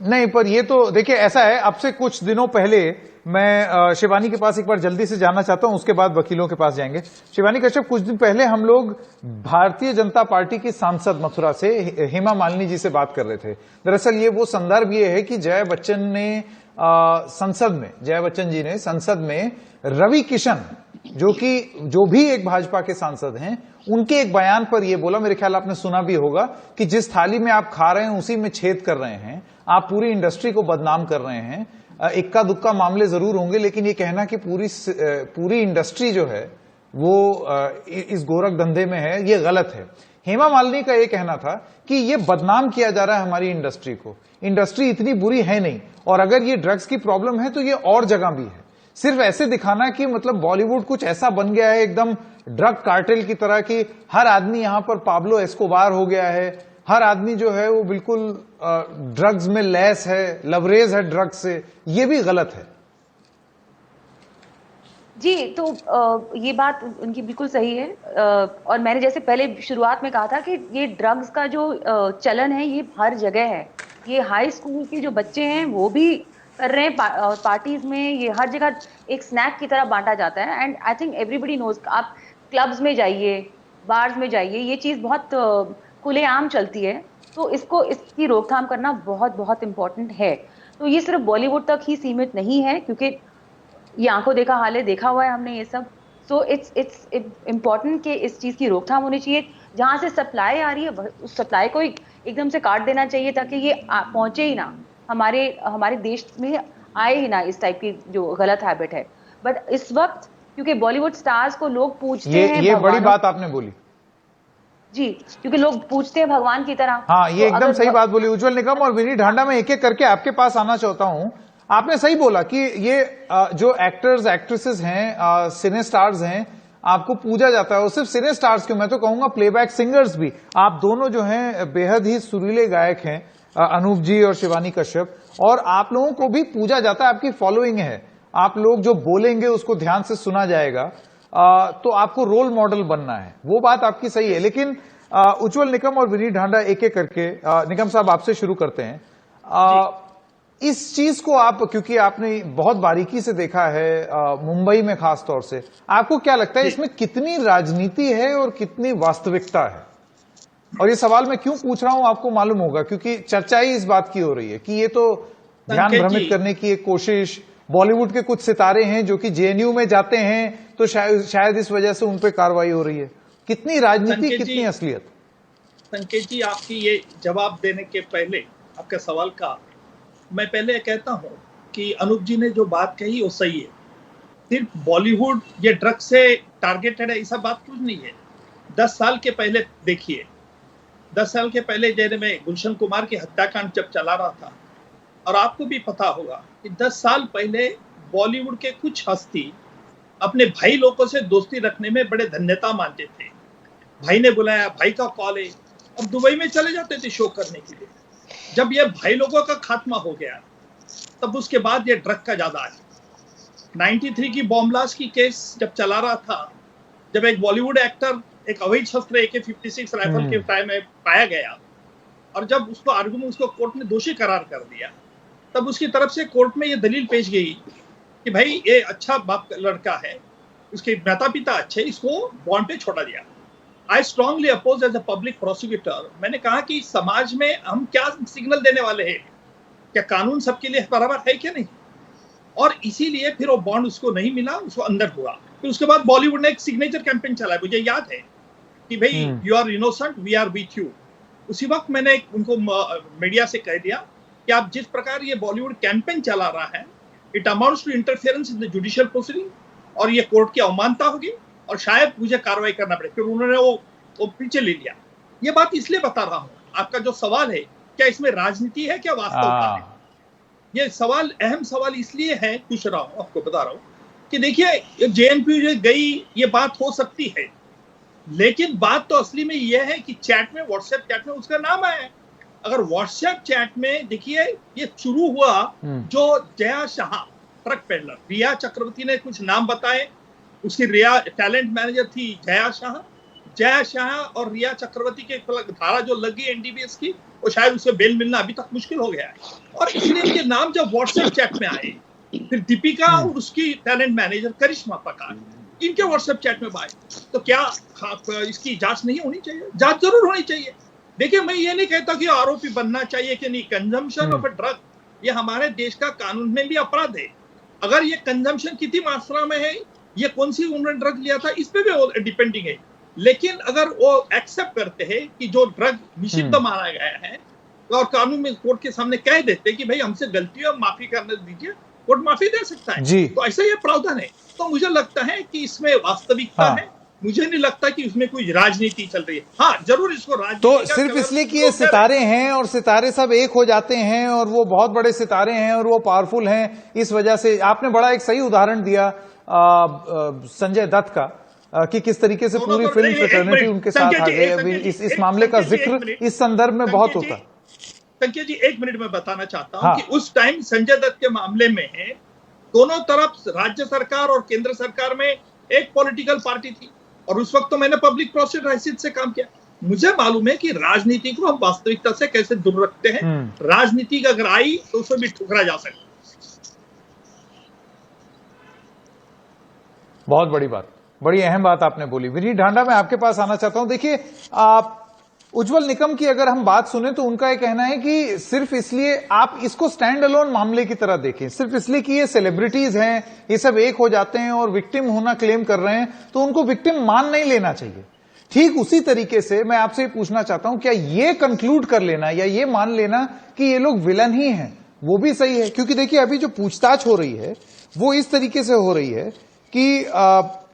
नहीं, पर ये तो देखिए ऐसा है, अब से कुछ दिनों पहले मैं शिवानी के पास एक बार जल्दी से जाना चाहता हूं, उसके बाद वकीलों के पास जाएंगे। शिवानी कश्यप, कुछ दिन पहले हम लोग भारतीय जनता पार्टी की सांसद मथुरा से हेमा मालिनी जी से बात कर रहे थे। दरअसल ये वो संदर्भ ये है कि जया बच्चन जी ने संसद में रवि किशन, जो भी एक भाजपा के सांसद हैं, उनके एक बयान पर यह बोला, मेरे ख्याल आपने सुना भी होगा, कि जिस थाली में आप खा रहे हैं उसी में छेद कर रहे हैं, आप पूरी इंडस्ट्री को बदनाम कर रहे हैं। इक्का दुक्का मामले जरूर होंगे, लेकिन ये कहना कि पूरी इंडस्ट्री जो है वो इस गोरख धंधे में है, ये गलत है। हेमा मालिनी का ये कहना था कि ये बदनाम किया जा रहा है हमारी इंडस्ट्री को, इंडस्ट्री इतनी बुरी है नहीं, और अगर ये ड्रग्स की प्रॉब्लम है तो ये और जगह भी है। सिर्फ ऐसे दिखाना कि मतलब बॉलीवुड कुछ ऐसा बन गया है एकदम ड्रग कार्टेल की तरह कि हर आदमी यहां पर पाब्लो एस्कोबार हो गया है, हर आदमी जो है वो बिल्कुल ड्रग्स में लैस है, लवरेज है ड्रग्स से, ये भी गलत है। जी, तो ये बात उनकी बिल्कुल सही है। और मैंने जैसे पहले शुरुआत में कहा था कि ये ड्रग्स का जो चलन है ये हर जगह है। ये हाई स्कूल के जो बच्चे हैं वो भी कर रहे हैं, पार्टीज में ये हर जगह एक स्नैक की तरह बांटा जाता है। And I think everybody knows, आप क्लब्स में जाइए, बार्स में जाइए, ये चीज़ बहुत खुलेआम चलती है। तो इसकी रोकथाम करना बहुत बहुत इम्पोर्टेंट है। तो ये सिर्फ बॉलीवुड तक ही सीमित नहीं है, क्योंकि ये आंखों देखा हाल है, देखा हुआ है हमने ये सब। सो इट्स इम्पोर्टेंट कि इस चीज़ की रोकथाम होनी चाहिए। जहाँ से सप्लाई आ रही है उस सप्लाई को एकदम से काट देना चाहिए, ताकि ये पहुंचे ही ना, हमारे देश में आए ही ना इस टाइप की जो गलत हैबिट है। बट इस वक्त क्योंकि बॉलीवुड स्टार्स को लोग पूछते हैं, ये बड़ी बात आपने बोली जी, क्योंकि लोग पूछते हैं भगवान की तरह। हाँ, ये एकदम सही बात बोली उज्जवल निकम और विनीत ढांडा। मैं एक एक करके आपके पास आना चाहता हूं। आपने सही बोला कि ये जो एक्टर्स एक्ट्रेसेस हैं, सिने स्टार्स हैं, आपको पूजा जाता है। और सिर्फ सिने स्टार्स क्यों, मैं तो कहूंगा प्लेबैक सिंगर्स भी, आप दोनों जो हैं बेहद ही सुरीले गायक हैं, अनूप जी और शिवानी कश्यप, और आप लोगों को भी पूजा जाता है। आपकी फॉलोइंग है, आप लोग जो बोलेंगे उसको ध्यान से सुना जाएगा। तो आपको रोल मॉडल बनना है, वो बात आपकी सही है। लेकिन उज्जवल निकम और विनीत ढांडा एक एक करके, निकम साहब आपसे शुरू करते हैं। इस चीज को आप, क्योंकि आपने बहुत बारीकी से देखा है मुंबई में खास तौर से, आपको क्या लगता है इसमें कितनी राजनीति है और कितनी वास्तविकता है? और ये सवाल मैं क्यों पूछ रहा हूं आपको मालूम होगा, क्योंकि चर्चा ही इस बात की हो रही है कि ये तो ध्यान भ्रमित करने की एक कोशिश, बॉलीवुड के कुछ सितारे हैं जो कि जेएनयू में जाते हैं तो शायद इस वजह से उन पर कार्रवाई हो रही है। कितनी राजनीति, कितनी असलियत? संकेत जी, आपकी ये जवाब देने के पहले, आपके सवाल का मैं पहले कहता हूं कि अनूप जी ने जो बात कही वो सही है। सिर्फ बॉलीवुड ये ड्रग्स से टारगेटेड है, ऐसा बात कुछ नहीं है। 10 साल के पहले देखिए, 10 साल के पहले जैसे में गुलशन कुमार की हत्याकांड जब चला रहा था, और आपको भी पता होगा कि 10 साल पहले बॉलीवुड के कुछ हस्ती अपने भाई लोगों से दोस्ती रखने में बड़े धन्यता मानते थे। भाई ने बुलाया, भाई का कॉल है, और दुबई में चले जाते थे शो करने के लिए। जब ये भाई लोगों का खात्मा हो गया, तब उसके बाद ये ड्रग का ज्यादा है। 93 की बॉम्ब ब्लास्ट की केस जब चला रहा था, जब एक बॉलीवुड एक्टर एक अवैध शस्त्र AK-56 राइफल के टाइम में पाया गया, और जब उसको आर्गुमेंट, उसको कोर्ट ने दोषी करार कर दिया, तब उसकी तरफ से कोर्ट में ये दलील पेश गई कि भाई ये अच्छा बाप लड़का है, उसके माता पिता अच्छे, इसको बॉन्ड पे छोड़ा दिया। I strongly oppose as a public prosecutor. मैंने कहा कि समाज में हम क्या सिग्नल देने वाले हैं, क्या कानून सबके लिए बराबर है क्या नहीं? और इसीलिए फिर वो बॉन्ड उसको नहीं मिला, उसको अंदर हुआ। फिर उसके बाद बॉलीवुड ने एक सिग्नेचर कैंपेन चलाया, मुझे याद है कि भाई you are innocent, we are with you. उसी वक्त मैंने उनको मीडिया से कह दिया कि आप जिस प्रकार ये बॉलीवुड कैंपेन चला रहा है, it amounts to interference in the judicial proceeding, और ये कोर्ट की अवमानता होगी और शायद मुझे कार्रवाई करना पड़े। फिर उन्होंने वो पीछे ले लिया। ये बात इसलिए बता रहा हूं, आपका जो सवाल है क्या इसमें राजनीति है, क्या वास्तवता है, ये सवाल अहम सवाल इसलिए है, पूछ रहा हूं, आपको बता रहा हूं कि देखिए JNPU गई, ये बात हो सकती है, लेकिन बात तो असली में यह है कि चैट में, व्हाट्सएप चैट में उसका नाम आया है। अगर व्हाट्सएप चैट में देखिए, ये शुरू हुआ जो जया शाह ट्रक पेडलर, रिया चक्रवर्ती ने कुछ नाम बताए, उसकी रिया टैलेंट मैनेजर थी जया शाह और रिया चक्रवर्ती के धारा जो लगी एनडीपीएस की, वो शायद उसे बेल मिलना अभी तक मुश्किल हो गया है। और इसलिए इनके नाम जब व्हाट्सएप चैट में आए, फिर दीपिका और उसकी टैलेंट मैनेजर करिश्मा प्रकाश इनके व्हाट्सएप चैट में आए, तो क्या इसकी जांच नहीं होनी चाहिए? जांच जरूर होनी चाहिए। देखिए, मैं ये नहीं कहता कि आरोपी बनना चाहिए कि नहीं, कंजम्पशन ऑफ अ ड्रग ये हमारे देश का कानून में भी अपराध है। अगर ये कंजम्पशन कितनी मात्रा में है, ये कौन सी उम्र ड्रग लिया था, इस पे भी डिपेंडिंग है। लेकिन अगर वो एक्सेप्ट करते हैं कि जो ड्रग निषिद्ध माना गया है, और कानून में कोर्ट के सामने कह देते कि भाई हमसे गलती है, माफी करने दीजिए, कोर्ट माफी दे सकता है, तो ऐसा ये प्रावधान है। तो मुझे लगता है कि इसमें वास्तविकता है। मुझे नहीं लगता कि उसमें कोई राजनीति चल रही है। हाँ, जरूर इसको राजनीति तो सिर्फ इसलिए कि ये सितारे हैं और सितारे सब एक हो जाते हैं और वो बहुत बड़े सितारे हैं और वो पावरफुल हैं, इस वजह से आपने बड़ा एक सही उदाहरण दिया संजय दत्त का, कि किस तरीके से पूरी फिल्म फ्रेटर्निटी उनके साथ आ गई। इस मामले का जिक्र इस संदर्भ में बहुत होता है। संजय जी, 1 मिनट में बताना चाहता हूं कि उस टाइम संजय दत्त के मामले में दोनों तरफ राज्य सरकार और केंद्र सरकार में एक पॉलिटिकल पार्टी थी, और उस वक्त तो मैंने पब्लिक प्रोसिक्यूटर हैसियत से काम किया। मुझे मालूम है कि राजनीति को हम वास्तविकता से कैसे दूर रखते हैं। राजनीति अगर आई तो उसे भी ठुकरा जा सकता। बहुत बड़ी बात, बड़ी अहम बात आपने बोली। विनीत ढांडा, मैं आपके पास आना चाहता हूं। देखिए, उज्जवल निकम की अगर हम बात सुने तो उनका यह कहना है कि सिर्फ इसलिए आप इसको स्टैंड अलोन मामले की तरह देखें, सिर्फ इसलिए कि ये सेलिब्रिटीज हैं, ये सब एक हो जाते हैं और विक्टिम होना क्लेम कर रहे हैं, तो उनको विक्टिम मान नहीं लेना चाहिए। ठीक उसी तरीके से मैं आपसे पूछना चाहता हूं, क्या ये कंक्लूड कर लेना या ये मान लेना कि ये लोग विलन ही हैं, वो भी सही है? क्योंकि देखिए, अभी जो पूछताछ हो रही है वो इस तरीके से हो रही है कि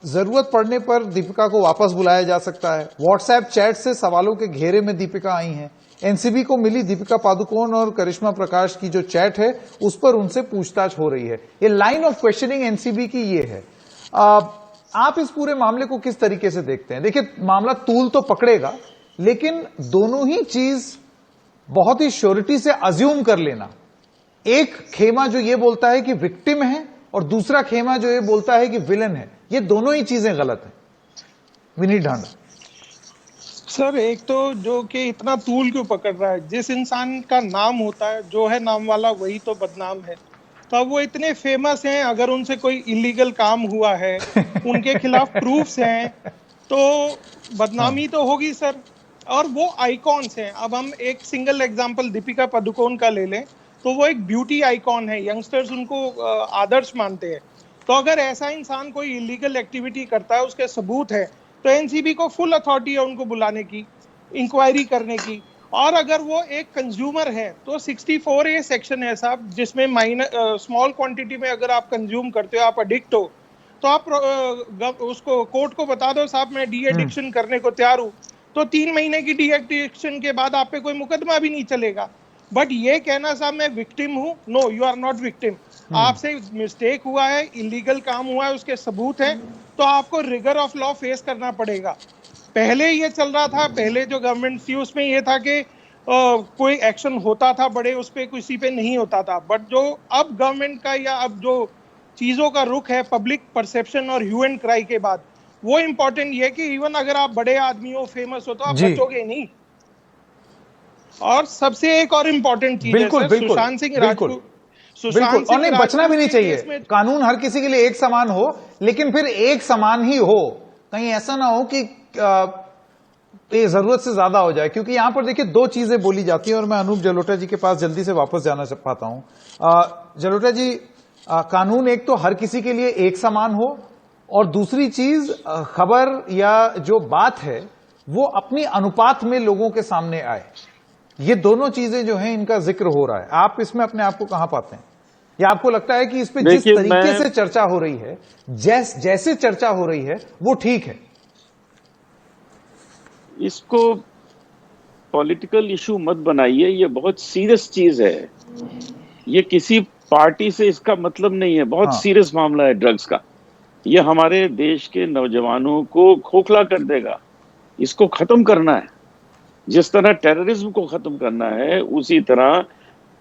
जरूरत पड़ने पर दीपिका को वापस बुलाया जा सकता है। व्हाट्सएप चैट से सवालों के घेरे में दीपिका आई हैं। एनसीबी को मिली दीपिका पादुकोण और करिश्मा प्रकाश की जो चैट है, उस पर उनसे पूछताछ हो रही है। ये लाइन ऑफ क्वेश्चनिंग एनसीबी की ये है। आप इस पूरे मामले को किस तरीके से देखते हैं? देखिए, मामला तूल तो पकड़ेगा, लेकिन दोनों ही चीज बहुत ही श्योरिटी से अज्यूम कर लेना, एक खेमा जो ये बोलता है कि विक्टिम है और दूसरा खेमा जो ये बोलता है कि विलन है, ये दोनों ही चीजें गलत हैं। विनीत ढांडा सर, एक तो जो कि इतना तूल क्यों पकड़ रहा है, जिस इंसान का नाम होता है, जो है नाम वाला वही तो बदनाम है। तो अब वो इतने फेमस हैं, अगर उनसे कोई इलीगल काम हुआ है, उनके खिलाफ प्रूफ्स हैं, तो बदनामी तो होगी सर। और वो आइकॉन्स हैं। अब हम एक सिंगल एग्जांपल दीपिका पादुकोण का ले लें, तो वो एक ब्यूटी आइकॉन है, यंगस्टर्स उनको आदर्श मानते हैं। तो अगर ऐसा इंसान कोई इलीगल एक्टिविटी करता है, उसके सबूत है, तो एनसीबी को फुल अथॉरिटी है उनको बुलाने की, इंक्वायरी करने की। और अगर वो एक कंज्यूमर है तो 64A सेक्शन है साहब, जिसमें स्मॉल क्वांटिटी में अगर आप कंज्यूम करते हो, आप एडिक्ट हो, तो आप उसको कोर्ट को बता दो साहब मैं डी एडिक्शन करने को तैयार हूँ, तो 3 महीने की डी एडिक्शन के बाद आप पे कोई मुकदमा भी नहीं चलेगा। बट ये कहना साहब मैं विक्टिम हूँ, no, you are not victim. आपसे मिस्टेक हुआ है, इलीगल काम हुआ है, उसके सबूत हैं, तो आपको रिगर ऑफ लॉ फेस करना पड़ेगा। पहले ये चल रहा था, पहले जो गवर्नमेंट थी उसमें ये था कि कोई एक्शन होता था बड़े, उस पर किसी पे नहीं होता था। बट जो अब गवर्नमेंट का या अब जो चीजों का रुख है पब्लिक परसेप्शन और ह्यू एंड क्राई के बाद, वो इम्पोर्टेंट ये है कि इवन अगर आप बड़े आदमी हो, फेमस हो, तो आप बचोगे नहीं। और सबसे एक और इम्पोर्टेंट चीज है सुशांत सिंह राजपूत, बिल्कुल, और नहीं बचना भी नहीं चाहिए। कानून हर किसी के लिए एक समान हो, लेकिन फिर एक समान ही हो, कहीं ऐसा ना हो कि ये जरूरत से ज्यादा हो जाए। क्योंकि यहां पर देखिए 2 चीजें बोली जाती हैं, और मैं अनूप जलोटा जी के पास जल्दी से वापस जाना चाहता हूं। जलोटा जी, कानून एक तो हर किसी के लिए एक समान हो, और दूसरी चीज खबर या जो बात है वो अपनी अनुपात में लोगों के सामने आए। ये दोनों चीजें जो हैं, इनका जिक्र हो रहा है। आप इसमें अपने आप को कहां पाते हैं? या आपको लगता है कि इस पे जिस तरीके से चर्चा हो रही है, जैसे चर्चा हो रही है, वो ठीक है? इसको पॉलिटिकल इशू मत बनाइए, ये बहुत सीरियस चीज है। ये किसी पार्टी से इसका मतलब नहीं है, बहुत सीरियस मामला है ड्रग्स का। ये हमारे देश के नौजवानों को खोखला कर देगा, इसको खत्म करना है। जिस तरह टेररिज्म को खत्म करना है, उसी तरह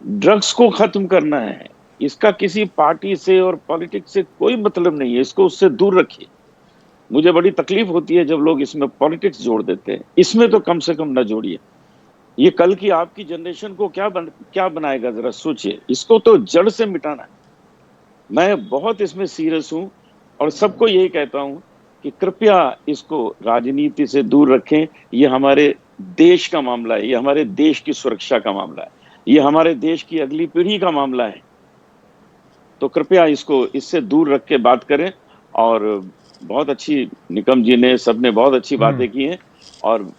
ड्रग्स को खत्म करना है। इसका किसी पार्टी से और पॉलिटिक्स से कोई मतलब नहीं है, इसको उससे दूर रखिए। मुझे बड़ी तकलीफ होती है जब लोग इसमें पॉलिटिक्स जोड़ देते हैं, इसमें तो कम से कम ना जोड़िए। ये कल की आपकी जनरेशन को क्या बनाएगा, जरा सोचिए। इसको तो जड़ से मिटाना है। मैं बहुत इसमें सीरियस हूं और सबको यही कहता हूं कि कृपया इसको राजनीति से दूर रखें। ये हमारे देश का मामला है, ये हमारे देश की सुरक्षा का मामला है, ये हमारे देश की अगली पीढ़ी का मामला है। तो कृपया इसको इससे दूर रख के बात करें। और बहुत अच्छी, निकम जी ने, सबने बहुत अच्छी बातें की हैं, और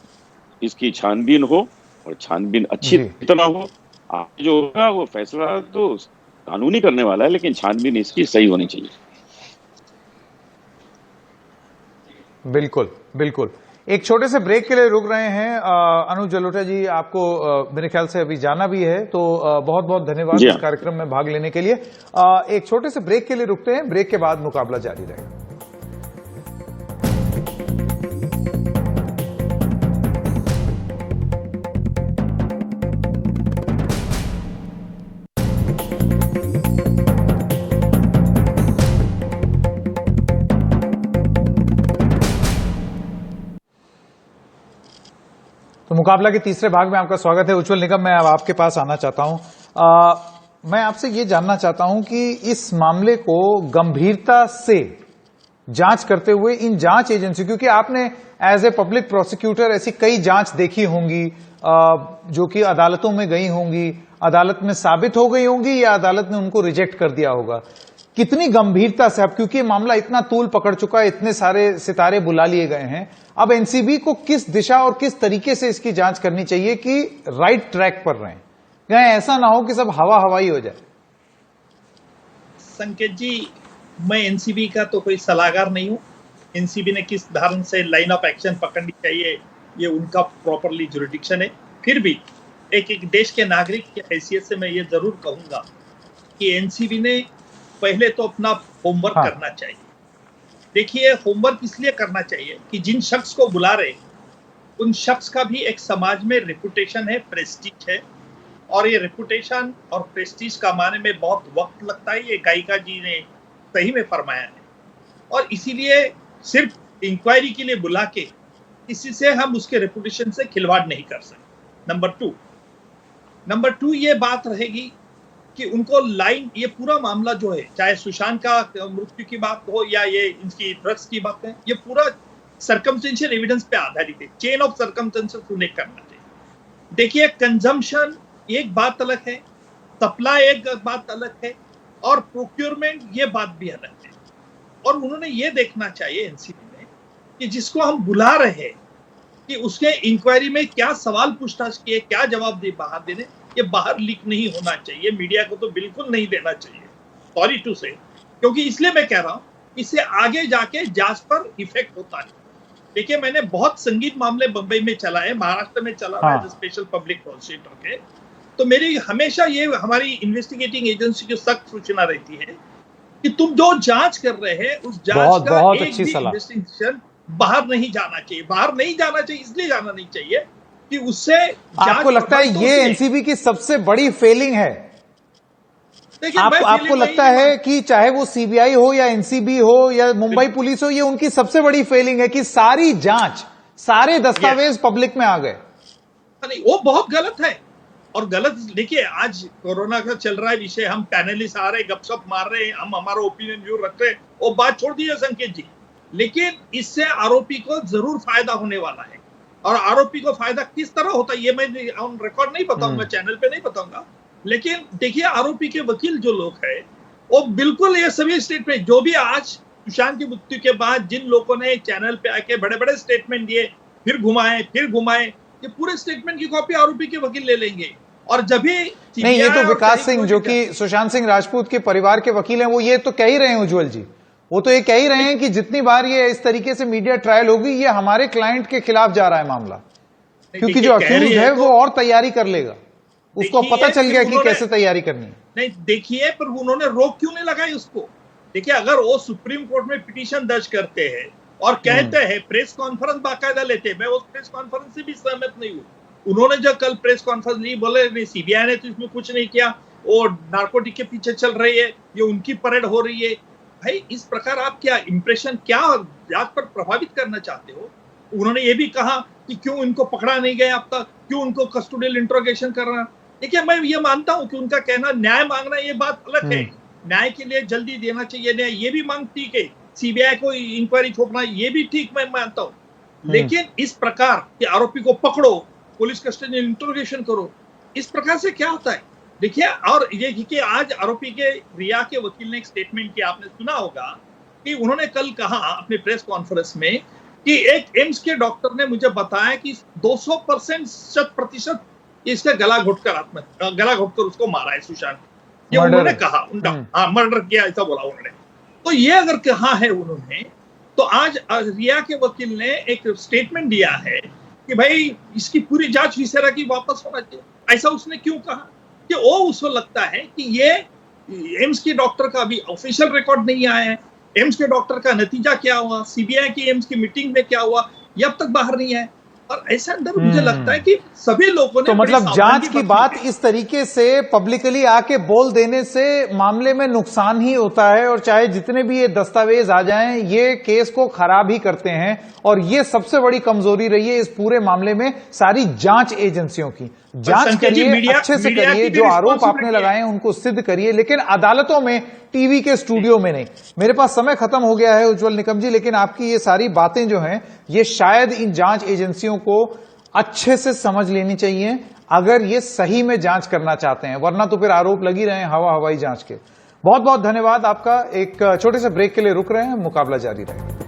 इसकी छानबीन हो, और छानबीन अच्छी तरह हो। आगे जो होगा वो फैसला तो कानूनी करने वाला है, लेकिन छानबीन इसकी सही होनी चाहिए। बिल्कुल बिल्कुल। एक छोटे से ब्रेक के लिए रुक रहे हैं। अनुज जलोटा जी, आपको मेरे ख्याल से अभी जाना भी है, तो बहुत बहुत धन्यवाद इस कार्यक्रम में भाग लेने के लिए। एक छोटे से ब्रेक के लिए रुकते हैं, ब्रेक के बाद मुकाबला जारी रहेगा। तो मुकाबला के तीसरे भाग में आपका स्वागत है। उज्जवल निगम, मैं अब आपके पास आना चाहता हूं। मैं आपसे ये जानना चाहता हूं कि इस मामले को गंभीरता से जांच करते हुए इन जांच एजेंसी, क्योंकि आपने एज ए पब्लिक प्रोसिक्यूटर ऐसी कई जांच देखी होंगी जो कि अदालतों में गई होंगी, अदालत में साबित हो गई होंगी या अदालत ने उनको रिजेक्ट कर दिया होगा, कितनी गंभीरता से, अब क्योंकि मामला इतना तूल पकड़ चुका है, इतने सारे सितारे बुला लिए गए हैं, अब एनसीबी को किस दिशा और किस तरीके से इसकी जांच करनी चाहिए कि राइट ट्रैक पर रहें, कहीं ऐसा ना हो कि सब हवा हवाई हो जाए? संकेत जी, मैं एनसीबी का तो कोई सलाहकार नहीं हूं। एनसीबी ने किस धर्म से लाइन ऑफ एक्शन पकड़नी चाहिए, ये उनका प्रॉपरली जुरिडिक्शन है। फिर भी एक देश के नागरिक की हैसियत से मैं ये जरूर कहूंगा कि एनसीबी ने पहले तो अपना होमवर्क करना चाहिए। देखिए, होमवर्क इसलिए करना चाहिए कि जिन शख्स को बुला रहे उन शख्स का भी एक समाज में रेपुटेशन है, प्रेस्टीज है, और ये रेपुटेशन और प्रेस्टीज कमाने में बहुत वक्त लगता है। ये गायिका जी ने सही में फरमाया है, और इसीलिए सिर्फ इंक्वायरी के लिए बुला के किसी से हम उसके रेपुटेशन से खिलवाड़ नहीं कर सकते। नंबर टू ये बात रहेगी कि उनको लाइन, ये पूरा मामला जो है, चाहे सुशांत का मृत्यु की बात हो या ये इनकी ड्रग्स की बात है, ये पूरा सर्कमस्टेंशियल एविडेंस पे आधारित है। चेन ऑफ सर्कमस्टेंसेस उन्हें करना चाहिए। देखिए, कंजम्पशन एक बात अलग है, सप्लाई एक बात अलग है, और प्रोक्योरमेंट ये बात भी अलग है। और उन्होंने ये देखना चाहिए एनसीबी में कि जिसको हम बुला रहे हैं कि उसके इंक्वायरी में क्या सवाल पूछताछ किए, क्या जवाब दे बाहर देने, ये बाहर लीक नहीं होना चाहिए। मीडिया को तो बिल्कुल नहीं देना चाहिए, सॉरी टू से। क्योंकि इसलिए मैं कह रहा हूं, इससे आगे जाके जांच पर इफेक्ट होता है। देखिए, मैंने बहुत संगीन मामले बंबई में चलाए, महाराष्ट्र में चला रहा है स्पेशल पब्लिक प्रोसिक्यूटर के। तो मेरी हमेशा ये हमारी इन्वेस्टिगेटिंग एजेंसी की सख्त सूचना रहती है कि तुम जो जांच कर रहे हैं उस जांच का एक भी इन्वेस्टिगेशन बाहर नहीं जाना चाहिए। बाहर नहीं जाना चाहिए, इसलिए जाना नहीं चाहिए कि उससे आपको लगता है ये एनसीबी की सबसे बड़ी फेलिंग है? आपको लगता है कि चाहे वो सीबीआई हो या एनसीबी हो या मुंबई पुलिस हो, ये उनकी सबसे बड़ी फेलिंग है कि सारी जांच, सारे दस्तावेज पब्लिक में आ गए? नहीं, वो बहुत गलत है। और गलत, देखिए, आज कोरोना का चल रहा है विषय, हम पैनलिस्ट आ रहे, गपशप मार रहे हैं, हम हमारा ओपिनियन व्यू रख रहे हैं, वो बात छोड़ दीजिए संकेत जी। लेकिन इससे आरोपी को जरूर फायदा होने वाला है। और आरोपी को फायदा किस तरह होता है ये मैं ऑन रिकॉर्ड नहीं बताऊंगा, चैनल पे नहीं बताऊंगा। लेकिन देखिए, आरोपी के वकील जो लोग हैं वो बिल्कुल ये सभी स्टेटमेंट, जो भी आज सुशांत की मृत्यु के बाद जिन लोगों ने चैनल पे आके बड़े बड़े स्टेटमेंट दिए, फिर घुमाए, ये पूरे स्टेटमेंट की कॉपी आरोपी के वकील ले लेंगे। और जब भी नहीं, ये तो विकास सिंह जो कि सुशांत सिंह राजपूत के परिवार के वकील हैं, वो ये तो कह ही रहे हैं उज्जवल जी, वो तो ये कह ही रहे हैं कि जितनी बार ये इस तरीके से मीडिया ट्रायल होगी, ये हमारे क्लाइंट के खिलाफ जा रहा है मामला, क्योंकि जो अक्यूज है वो और तैयारी कर लेगा, उसको पता चल गया कि कैसे तैयारी करनी है। नहीं, देखिए, पर उन्होंने रोक क्यों नहीं लगाई उसको? देखिए, अगर वो सुप्रीम कोर्ट में पिटीशन दर्ज करते हैं और कहते हैं, प्रेस कॉन्फ्रेंस बाकायदा लेते हैं, मैं उस प्रेस कॉन्फ्रेंस से भी सहमत नहीं हूं उन्होंने जो कल प्रेस कॉन्फ्रेंस ली, बोले नहीं सीबीआई ने तो इसमें कुछ नहीं किया, वो नारकोटिक के पीछे चल रही है, ये उनकी परेड हो रही है। भाई इस प्रकार आप क्या इंप्रेशन, क्या जांच पर प्रभावित करना चाहते हो? उन्होंने ये भी कहा कि क्यों इनको पकड़ा नहीं गया अब तक, क्यों उनको कस्टोडियल इंट्रोगेशन कर रहा। देखिए मैं ये मानता हूं कि उनका कहना न्याय मांगना ये बात अलग है, न्याय के लिए जल्दी देना चाहिए न्याय, ये भी मांग ठीक है, सीबीआई को इंक्वायरी थोपना ये भी ठीक मैं मानता हूं। लेकिन इस प्रकार के आरोपी को पकड़ो, पुलिस कस्टोडियल इंट्रोगेशन करो, इस प्रकार से क्या होता है? देखिए, और ये कि आज आरोपी के रिया के वकील ने एक स्टेटमेंट किया, आपने सुना होगा कि उन्होंने कल कहा अपने प्रेस कॉन्फ्रेंस में कि एक एम्स के डॉक्टर ने मुझे बताया कि 200% शत प्रतिशत इसका गला घोटकर उसको मारा है सुशांत, ये उन्होंने कहा। हाँ, मर्डर किया ऐसा बोला उन्होंने। तो ये अगर कहा है उन्होंने, तो आज रिया के वकील ने एक स्टेटमेंट दिया है कि भाई इसकी पूरी जांच विसेरा की वापस होना चाहिए। ऐसा उसने क्यों कहा? कि वो उसको लगता है कि ये एम्स के डॉक्टर का अभी ऑफिशियल रिकॉर्ड नहीं आया है, एम्स के डॉक्टर का नतीजा क्या हुआ, सीबीआई की एम्स की मीटिंग में क्या हुआ, ये अब तक बाहर नहीं है। और ऐसे अंदर मुझे लगता है कि सभी लोगों ने तो मतलब जांच की बात इस तरीके से पब्लिकली आके बोल देने से मामले में नुकसान ही होता है, और चाहे जितने भी ये दस्तावेज आ जाएं ये केस को खराब ही करते हैं। और ये सबसे बड़ी कमजोरी रही है इस पूरे मामले में सारी जांच एजेंसियों की। जांच करिए, अच्छे से करिए, जो आरोप आपने लगाए हैं उनको सिद्ध करिए, लेकिन अदालतों में, टीवी के स्टूडियो में नहीं। मेरे पास समय खत्म हो गया है उज्जवल निकम जी, लेकिन आपकी ये सारी बातें जो हैं ये शायद इन जांच एजेंसियों को अच्छे से समझ लेनी चाहिए अगर ये सही में जांच करना चाहते हैं, वरना तो फिर आरोप लगी रहे हवाई जांच के। बहुत बहुत धन्यवाद आपका। एक छोटे से ब्रेक के लिए रुक रहे हैं, मुकाबला जारी रहेगा।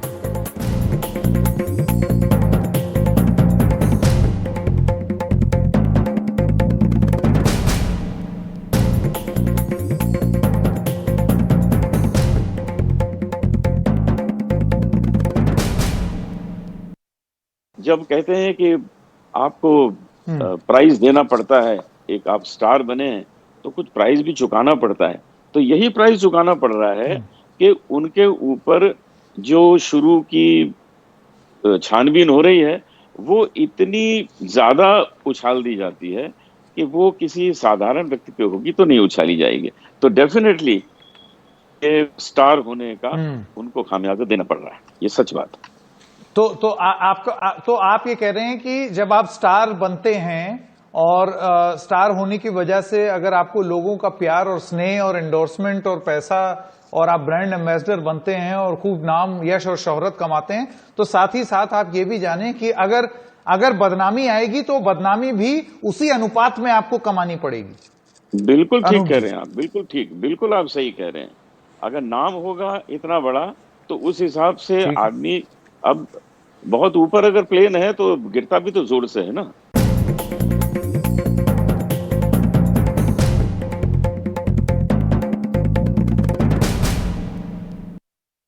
जब कहते हैं कि आपको प्राइस देना पड़ता है, एक आप स्टार बने हैं तो कुछ प्राइस भी चुकाना पड़ता है, तो यही प्राइस चुकाना पड़ रहा है कि उनके ऊपर जो शुरू की छानबीन हो रही है वो इतनी ज्यादा उछाल दी जाती है कि वो किसी साधारण व्यक्ति पे होगी तो नहीं उछाली जाएगी। तो डेफिनेटली स्टार होने का उनको खामियाजा देना पड़ रहा है, ये सच बात है। तो आप ये कह रहे हैं कि जब आप स्टार बनते हैं और स्टार होने की वजह से अगर आपको लोगों का प्यार और स्नेह और एंडोर्समेंट और पैसा और आप ब्रांड एम्बेसडर बनते हैं और खूब नाम, यश और शोहरत कमाते हैं, तो साथ ही साथ आप ये भी जानें कि अगर बदनामी आएगी तो बदनामी भी उसी अनुपात में आपको कमानी पड़ेगी। बिल्कुल ठीक कह रहे हैं आप, बिल्कुल ठीक, बिल्कुल आप सही कह रहे हैं। अगर नाम होगा इतना बड़ा तो उस हिसाब से आदमी, अब बहुत ऊपर अगर प्लेन है तो गिरता भी तो जोर से है ना।